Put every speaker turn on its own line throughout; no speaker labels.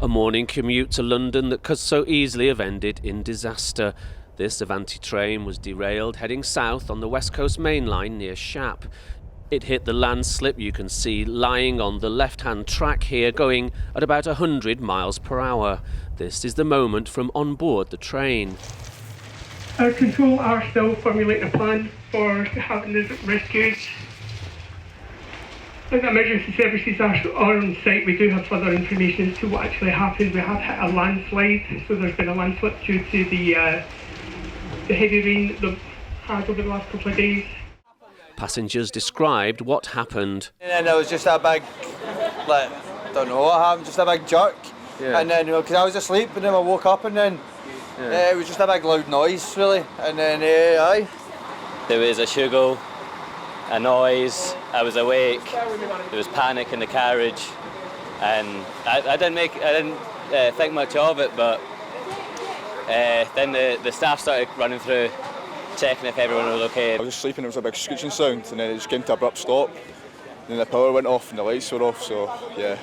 A morning commute to London that could so easily have ended in disaster. This Avanti train was derailed heading south on the West Coast main line near Shap. It hit the landslip you can see lying on the left-hand track here, going at about 100 miles per hour. This is the moment from on board the train.
Our control are still formulating a plan for having the rescued. As emergency services are on site, we do have further information as to what actually happened. We have hit a landslide, so there's been a landslip due to the heavy rain that we've had over the last couple of days.
Passengers described what happened.
And then there was just a big, don't know what happened, just a big jerk. Yeah. And then, because I was asleep, and then I woke up, and then it was just a big loud noise, really. And then,
there was a struggle, a noise, I was awake, there was panic in the carriage, and I didn't think much of it, but then the staff started running through, checking if everyone was okay.
I was just sleeping, there was a big screeching sound, and then it just came to an abrupt stop. And then the power went off and the lights were off, so yeah.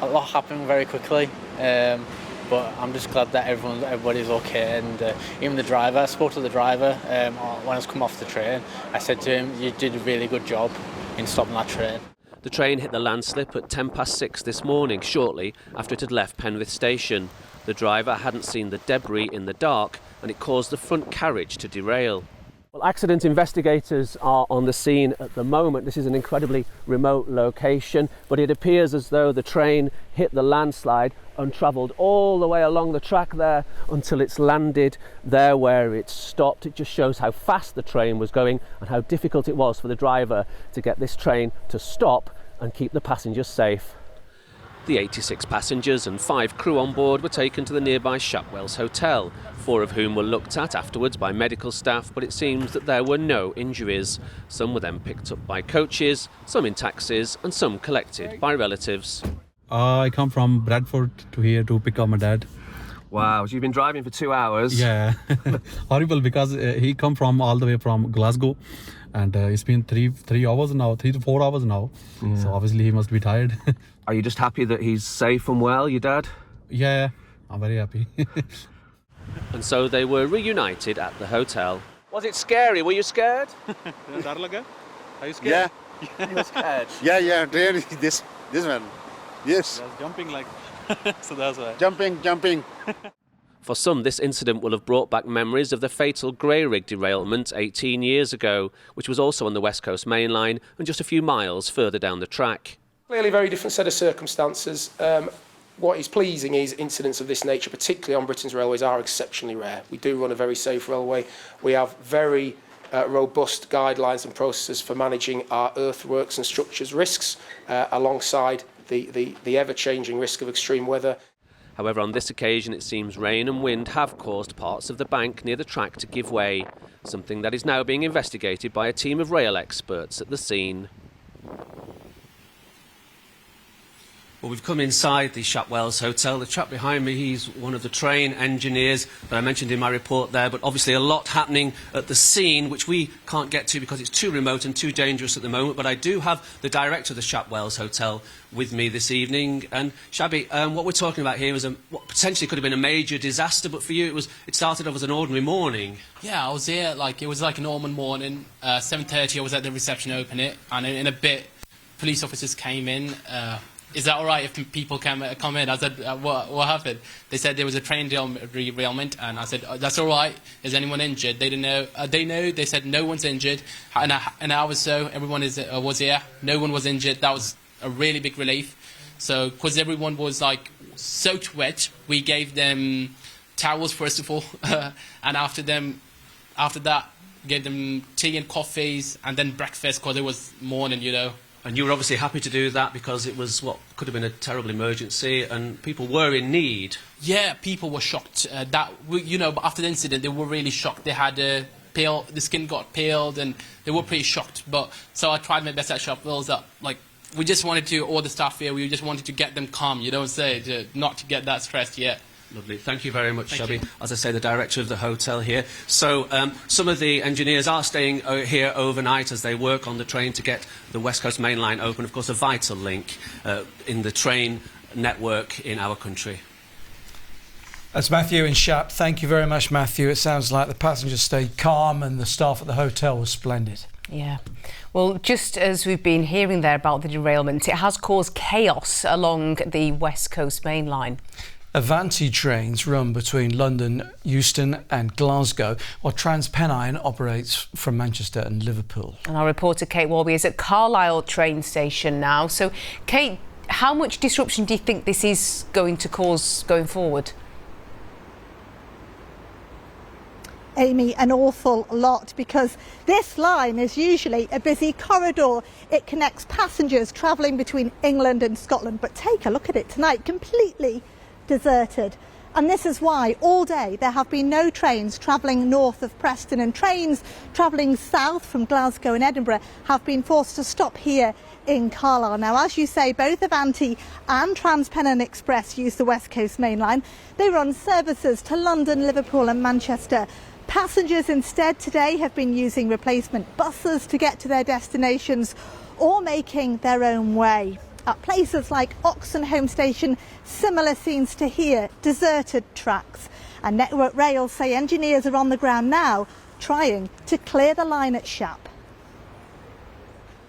A lot happened very quickly, but I'm just glad that everybody's okay. And even the driver, I spoke to the driver when I was coming off the train. I said to him, "You did a really good job in stopping that train."
The train hit the landslip at 6:10 this morning, shortly after it had left Penrith station. The driver hadn't seen the debris in the dark, and it caused the front carriage to derail. Well, accident investigators are on the scene at the moment. This is an incredibly remote location, but it appears as though the train hit the landslide and travelled all the way along the track there until it's landed there where it stopped. It just shows how fast the train was going and how difficult it was for the driver to get this train to stop and keep the passengers safe. The 86 passengers and 5 crew on board were taken to the nearby Shap Hotel, 4 of whom were looked at afterwards by medical staff, but it seems that there were no injuries. Some were then picked up by coaches, some in taxis and some collected by relatives.
I come from Bradford to here to pick up my dad.
Wow, so you've been driving for 2 hours?
Yeah, horrible because he come from all the way from Glasgow, and it's been 3 hours now, 3 to 4 hours now. Yeah. So obviously he must be tired.
Are you just happy that he's safe and well, your dad?
Yeah, I'm very happy.
And so they were reunited at the hotel. Was it scary? Were you scared?
Are you scared?
Yeah.
You were scared?
Yeah, really, this one. Yes.
That's jumping like, so that's why.
Jumping.
For some, this incident will have brought back memories of the fatal grey rig derailment 18 years ago, which was also on the West Coast main line and just a few miles further down the track.
Clearly a very different set of circumstances. What is pleasing is incidents of this nature, particularly on Britain's railways, are exceptionally rare. We do run a very safe railway. We have very robust guidelines and processes for managing our earthworks and structures risks alongside the ever-changing risk of extreme weather.
However, on this occasion, it seems rain and wind have caused parts of the bank near the track to give way, something that is now being investigated by a team of rail experts at the scene. Well, we've come inside the Shap Hotel. The chap behind me, he's one of the train engineers that I mentioned in my report there, but obviously a lot happening at the scene, which we can't get to because it's too remote and too dangerous at the moment. But I do have the director of the Shap Hotel with me this evening. And Shabby, what we're talking about here is what potentially could have been a major disaster, but for you it started off as an ordinary morning.
Yeah, I was here, it was like a normal morning. 7:30, I was at the reception opening it, and in a bit, police officers came in. Is that all right if people come in? I said, what happened? They said there was a train derailment, and I said, that's all right. Is anyone injured? They didn't know. They said no one's injured. And an hour or so, everyone was here. No one was injured. That was a really big relief. So, because everyone was soaked wet, we gave them towels first of all, and after that, gave them tea and coffees, and then breakfast because it was morning,
And you were obviously happy to do that because it was what could have been a terrible emergency and people were in need.
Yeah, people were shocked. But after the incident, they were really shocked. They had the skin got peeled and they were pretty shocked. So I tried my best at Shap that, we just wanted to, all the staff here, we just wanted to get them calm, not to get that stressed yet.
Lovely. Thank you very much, Shabby. As I say, the director of the hotel here. So some of the engineers are staying here overnight as they work on the train to get the West Coast main line open. Of course, a vital link in the train network in our country.
That's Matthew in Shap. Thank you very much, Matthew. It sounds like the passengers stayed calm and the staff at the hotel was splendid.
Yeah. Well, just as we've been hearing there about the derailment, it has caused chaos along the West Coast main line.
Avanti trains run between London, Euston and Glasgow, while TransPennine operates from Manchester and Liverpool.
And our reporter Kate Warby is at Carlisle train station now. So, Kate, how much disruption do you think this is going to cause going forward?
Amy, an awful lot, because this line is usually a busy corridor. It connects passengers travelling between England and Scotland, but take a look at it tonight, completely deserted. And this is why all day there have been no trains travelling north of Preston, and trains travelling south from Glasgow and Edinburgh have been forced to stop here in Carlisle. Now, as you say, both Avanti and TransPennine Express use the West Coast main line. They run services to London, Liverpool and Manchester. Passengers instead today have been using replacement buses to get to their destinations or making their own way. At places like Oxenholme Station, similar scenes to here, deserted tracks. And Network Rail say engineers are on the ground now trying to clear the line at Shap.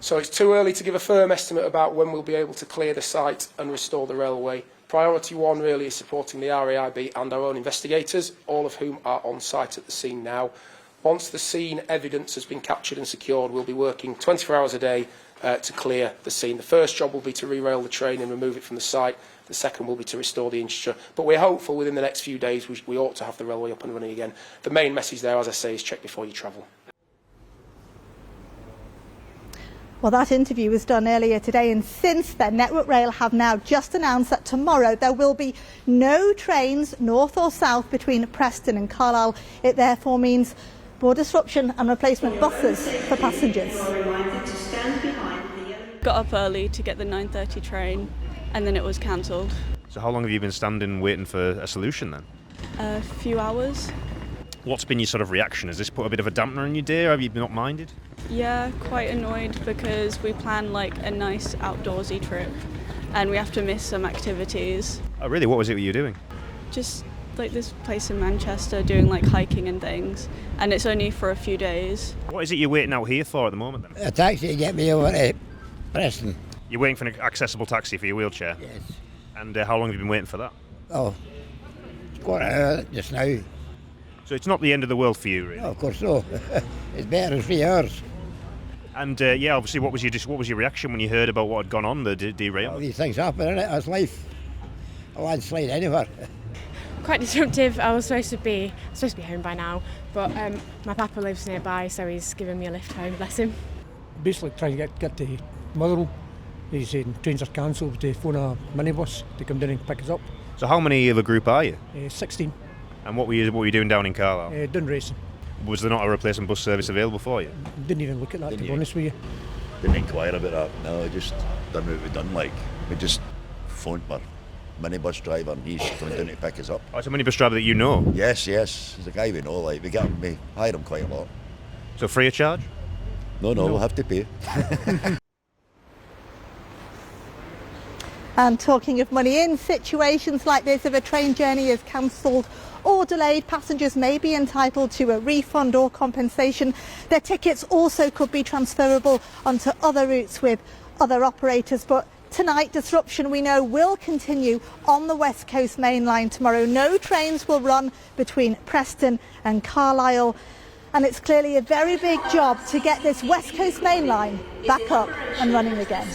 So it's too early to give a firm estimate about when we'll be able to clear the site and restore the railway. Priority one really is supporting the RAIB and our own investigators, all of whom are on site at the scene now. Once the scene evidence has been captured and secured, we'll be working 24 hours a day to clear the scene. The first job will be to re-rail the train and remove it from the site. The second will be to restore the infrastructure. But we're hopeful within the next few days we ought to have the railway up and running again. The main message there, as I say, is check before you travel.
Well, that interview was done earlier today, and since then, Network Rail have now just announced that tomorrow there will be no trains north or south between Preston and Carlisle. It therefore means more disruption and replacement buses for passengers.
Got up early to get the 9:30 train, and then it was cancelled.
So how long have you been standing waiting for a solution then?
A few hours.
What's been your sort of reaction? Has this put a bit of a dampener in your day, or have you not minded?
Yeah, quite annoyed because we planned like a nice outdoorsy trip and we have to miss some activities.
Oh really? What was it you were doing?
Just like this place in Manchester doing like hiking and things, and it's only for a few days.
What is it you're waiting out here for at the moment then?
A taxi to get me over to Preston.
You're waiting for an accessible taxi for your wheelchair?
Yes.
And how long have you been waiting for that?
Oh, it's got an hour just now.
So it's not the end of the world for you, really?
No, of course not. It's better than 3 hours.
And yeah, obviously, what was your reaction when you heard about what had gone on, the derailment?
Well, these things happen, innit? That's life. A landslide anywhere.
Quite disruptive. I was supposed to be home by now, but my papa lives nearby, so he's given me a lift home. Bless him.
Basically, trying to get to MacDougall. He's saying trains are cancelled to phone a minibus to come down and pick us up.
So how many of a group are you?
16.
And what were you doing down in Carlisle?
Done racing.
Was there not a replacement bus service available for you?
Didn't even look at that, to be honest with you.
Didn't inquire about that. No, I just done what we done. Like we just phoned my minibus driver, and he's coming down to pick us up.
Oh, it's a minibus driver that you know?
Yes. He's a guy we know. Like we hire him quite a lot.
So free of charge?
No, we'll have to pay.
And talking of money, in situations like this, if a train journey is cancelled or delayed, passengers may be entitled to a refund or compensation. Their tickets also could be transferable onto other routes with other operators. But tonight, disruption, we know, will continue on the West Coast main line tomorrow. No trains will run between Preston and Carlisle. And it's clearly a very big job to get this West Coast main line back up and running again.